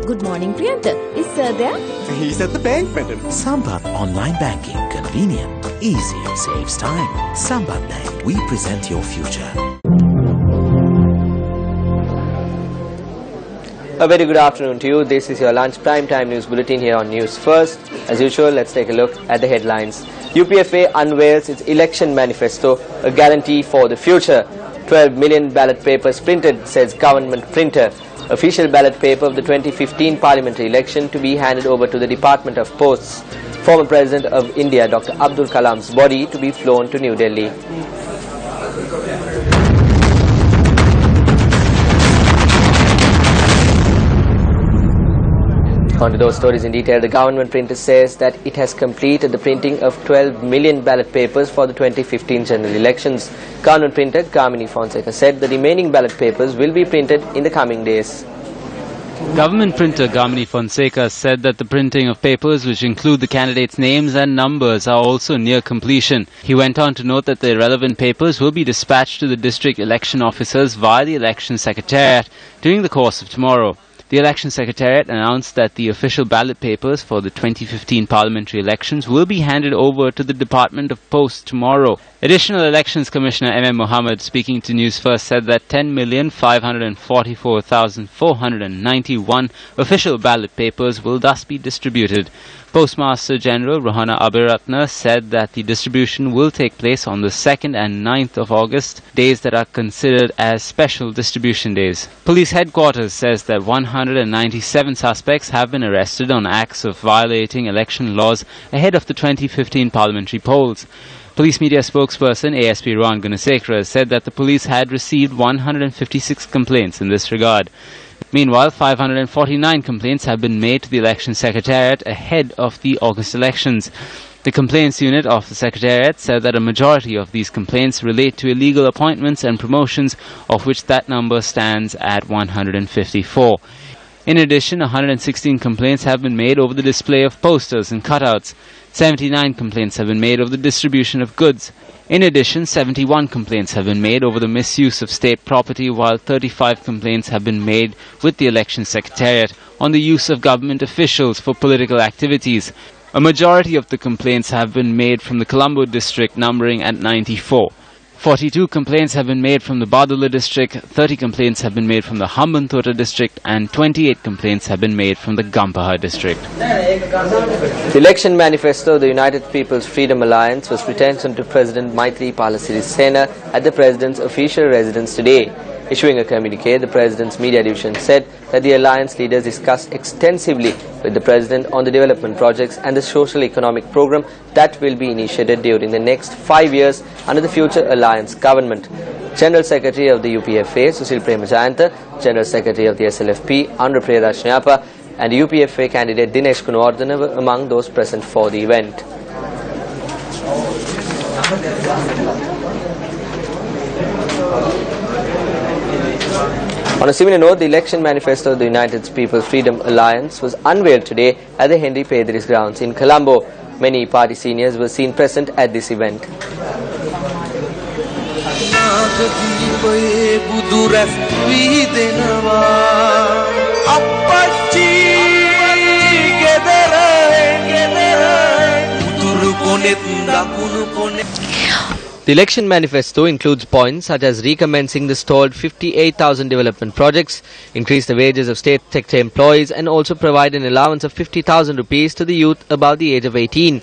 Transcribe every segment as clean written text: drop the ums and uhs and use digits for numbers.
Good morning, Priyanta. Is Sir there? He's at the bank, madam. Sambat Online Banking. Convenient, easy, saves time. Sambat Bank. We present your future. A very good afternoon to you. This is your lunch prime time news bulletin here on News First. As usual, let's take a look at the headlines. UPFA unveils its election manifesto, a guarantee for the future. 12 million ballot papers printed, says government printer. Official ballot paper of the 2015 parliamentary election to be handed over to the Department of Posts. Former President of India, Dr. Abdul Kalam's body to be flown to New Delhi. On to those stories in detail. The government printer says that it has completed the printing of 12 million ballot papers for the 2015 general elections. Government printer Kamini Fonseca said the remaining ballot papers will be printed in the coming days. Government printer Kamini Fonseca said that the printing of papers, which include the candidates' names and numbers, are also near completion. He went on to note that the relevant papers will be dispatched to the district election officers via the election secretariat during the course of tomorrow. The Election Secretariat announced that the official ballot papers for the 2015 parliamentary elections will be handed over to the Department of Posts tomorrow. Additional Elections Commissioner M.M. Mohammed, speaking to News First, said that 10,544,491 official ballot papers will thus be distributed. Postmaster General Rohana Abiratna said that the distribution will take place on the 2nd and 9th of August, days that are considered as special distribution days. Police headquarters says that 197 suspects have been arrested on acts of violating election laws ahead of the 2015 parliamentary polls. Police media spokesperson ASP Rohan Gunasekara said that the police had received 156 complaints in this regard. Meanwhile, 549 complaints have been made to the Election Secretariat ahead of the August elections. The Complaints Unit of the Secretariat said that a majority of these complaints relate to illegal appointments and promotions, of which that number stands at 154. In addition, 116 complaints have been made over the display of posters and cutouts. 79 complaints have been made over the distribution of goods. In addition, 71 complaints have been made over the misuse of state property, while 35 complaints have been made with the Election Secretariat on the use of government officials for political activities. A majority of the complaints have been made from the Colombo district, numbering at 94. 42 complaints have been made from the Badulla district, 30 complaints have been made from the Hambantota district, and 28 complaints have been made from the Gampaha district. The election manifesto of the United People's Freedom Alliance was presented to President Maithripala Sirisena at the President's official residence today. Issuing a communique, the President's media division said that the alliance leaders discussed extensively with the President on the development projects and the social economic program that will be initiated during the next 5 years under the future alliance government. General Secretary of the UPFA, Susil Premajayanta, General Secretary of the SLFP, Andhra Priyadashnayappa, and UPFA candidate Dinesh Gunawardena were among those present for the event. On a similar note, the election manifesto of the United People's Freedom Alliance was unveiled today at the Henry Pedris grounds in Colombo. Many party seniors were seen present at this event. The election manifesto includes points such as recommencing the stalled 58,000 development projects, increase the wages of state sector employees, and also provide an allowance of 50,000 rupees to the youth above the age of 18.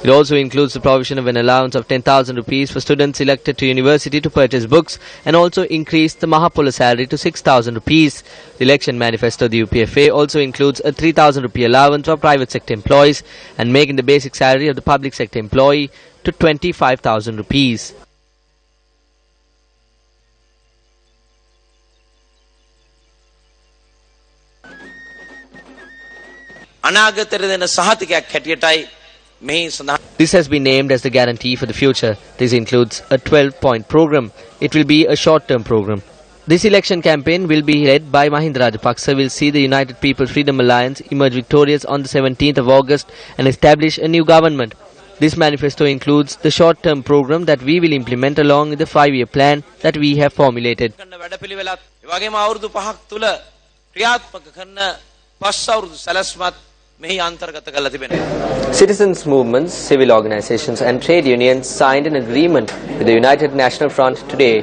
It also includes the provision of an allowance of 10,000 rupees for students elected to university to purchase books, and also increase the Mahapula salary to 6,000 rupees. The election manifesto of the UPFA also includes a 3,000 rupee allowance for private sector employees and making the basic salary of the public sector employee to 25,000 rupees. This has been named as the guarantee for the future. This includes a 12-point program. It will be a short-term program. This election campaign will be led by Mahinda Rajapaksa, will see the United People's Freedom Alliance emerge victorious on the 17th of August and establish a new government. This manifesto includes the short-term program that we will implement along with the 5-year plan that we have formulated. Citizens' movements, civil organizations and trade unions signed an agreement with the United National Front today.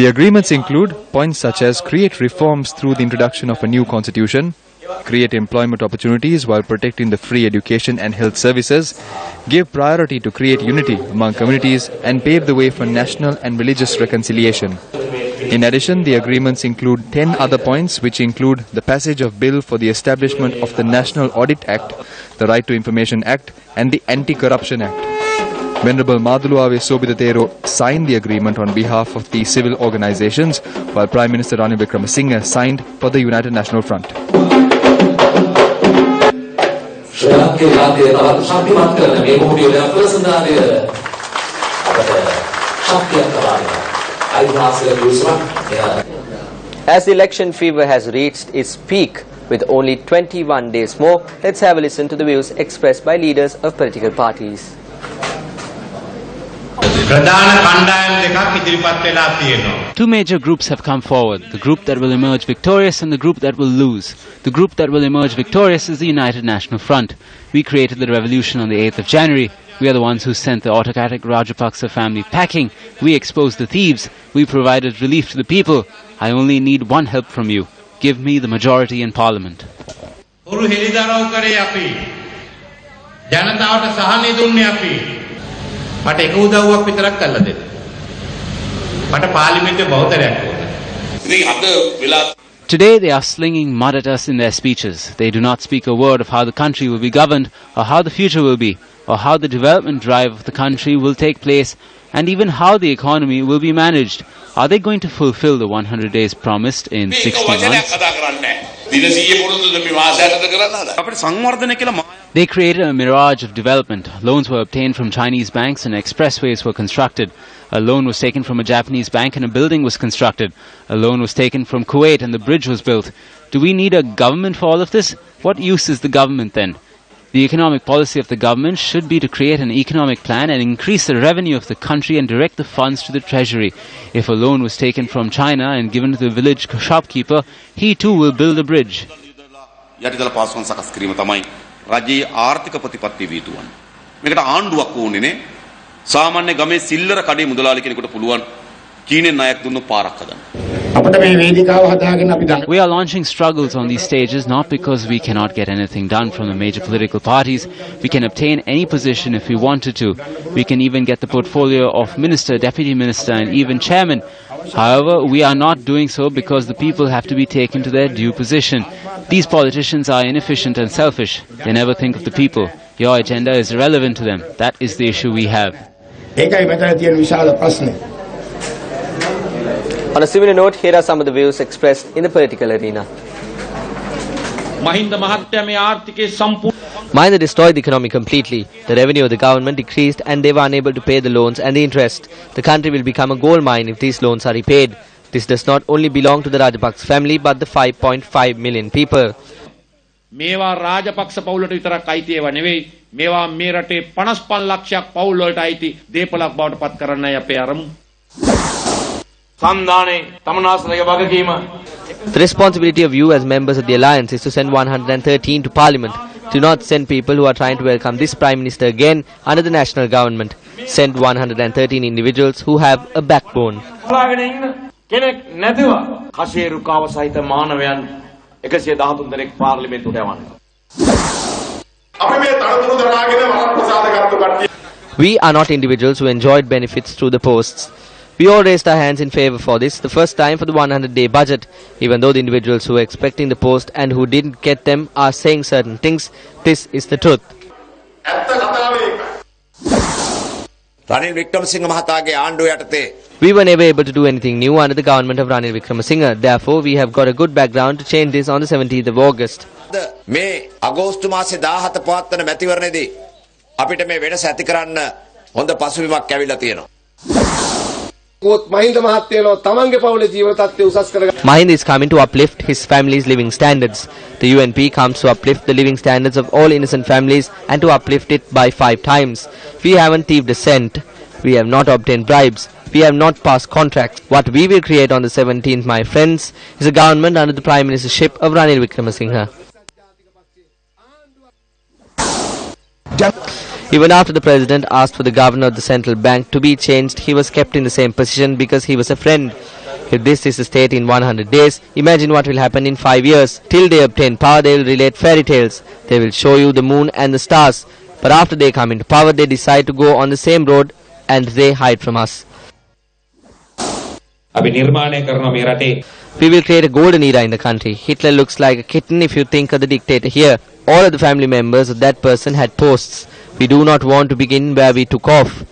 The agreements include points such as create reforms through the introduction of a new constitution, create employment opportunities while protecting the free education and health services, give priority to create unity among communities and pave the way for national and religious reconciliation. In addition, the agreements include 10 other points which include the passage of bill for the establishment of the National Audit Act, the Right to Information Act and the Anti-Corruption Act. Venerable Maduluave Sobidatero signed the agreement on behalf of the civil organizations, while Prime Minister Ranil Wickremesinghe signed for the United National Front. As the election fever has reached its peak with only 21 days more, let's have a listen to the views expressed by leaders of political parties. Two major groups have come forward, the group that will emerge victorious and the group that will lose. The group that will emerge victorious is the United National Front. We created the revolution on the 8th of January. We are the ones who sent the autocratic Rajapaksa family packing. We exposed the thieves. We provided relief to the people. I only need one help from you. Give me the majority in parliament. Today they are slinging mud at us in their speeches. They do not speak a word of how the country will be governed, or how the future will be, or how the development drive of the country will take place, and even how the economy will be managed. Are they going to fulfill the 100 days promised in 60 months? They created a mirage of development. Loans were obtained from Chinese banks and expressways were constructed. A loan was taken from a Japanese bank and a building was constructed. A loan was taken from Kuwait and the bridge was built. Do we need a government for all of this? What use is the government then? The economic policy of the government should be to create an economic plan and increase the revenue of the country and direct the funds to the treasury. If a loan was taken from China and given to the village shopkeeper, he too will build a bridge. We are launching struggles on these stages not because we cannot get anything done from the major political parties. We can obtain any position if we wanted to. We can even get the portfolio of minister, deputy minister and even chairman. However, we are not doing so because the people have to be taken to their due position. These politicians are inefficient and selfish. They never think of the people. Your agenda is irrelevant to them. That is the issue we have. On a similar note, here are some of the views expressed in the political arena. Mahinda destroyed the economy completely. The revenue of the government decreased and they were unable to pay the loans and the interest. The country will become a gold mine if these loans are repaid. This does not only belong to the Rajapaksa family but the 5.5 million people. මේවා රාජපක්ෂ පවුලට විතරක් අයිති ඒවා නෙවෙයි මේවා මේ රටේ 55 ලක්ෂයක් පවුල් වලට අයිති දීපලක් බවට පත් කරන්නයි අපේ අරමුණ. සම්දානේ තමනාසලගේ වගකීම. The responsibility of you as members of the alliance is to send 113 to parliament. Do not send people who are trying to welcome this prime minister again under the national government. Send 113 individuals who have a backbone. කෙනෙක් නැතිව කෂේරුකාව සහිත මානවයන් 113 දෙනෙක් පාර්ලිමේන්තුවට යවන්න. We are not individuals who enjoyed benefits through the posts. We all raised our hands in favour for this, the first time for the 100-day budget. Even though the individuals who were expecting the post and who didn't get them are saying certain things, this is the truth. We were never able to do anything new under the government of Ranil Wickremesinghe. Therefore, we have got a good background to change this on the 17th of August. මේ අගෝස්තු මාසේ 17 පවත්වන මැතිවරණයේදී අපිට මේ වෙනස ඇති කරන්න හොඳ පසුබිමක් ඇවිල්ලා තියෙනවා. Mahinda is coming to uplift his family's living standards. The UNP comes to uplift the living standards of all innocent families and to uplift it by 5 times. We haven't thieved a cent. We have not obtained bribes. we have not passed contracts. What we will create on the 17th, my friends, is a government under the Prime Ministership of Ranil Wickremesinghe. Even after the President asked for the Governor of the Central Bank to be changed, he was kept in the same position because he was a friend. If this is the state in 100 days, imagine what will happen in 5 years. Till they obtain power, they will relate fairy tales. They will show you the moon and the stars. But after they come into power, they decide to go on the same road and they hide from us. We will create a golden era in the country. Hitler looks like a kitten if you think of the dictator here. All of the family members of that person had posts. We do not want to begin where we took off.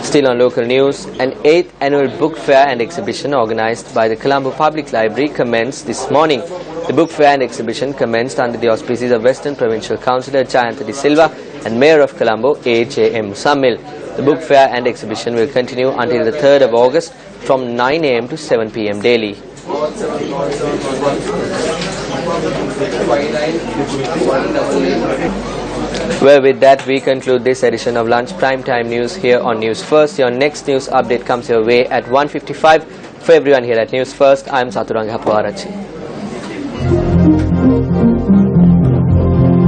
Still on local news, an 8th annual book fair and exhibition organized by the Colombo Public Library commenced this morning. The book fair and exhibition commenced under the auspices of Western Provincial Councillor Jayantha De Silva and Mayor of Colombo A.J.M. Sammil. The book fair and exhibition will continue until the 3rd of August from 9 a.m. to 7 p.m. daily. Well, with that, we conclude this edition of Lunch Primetime News here on News First. Your next news update comes your way at 1:55. For everyone here at News First, I am Saturanga Hapuarachi.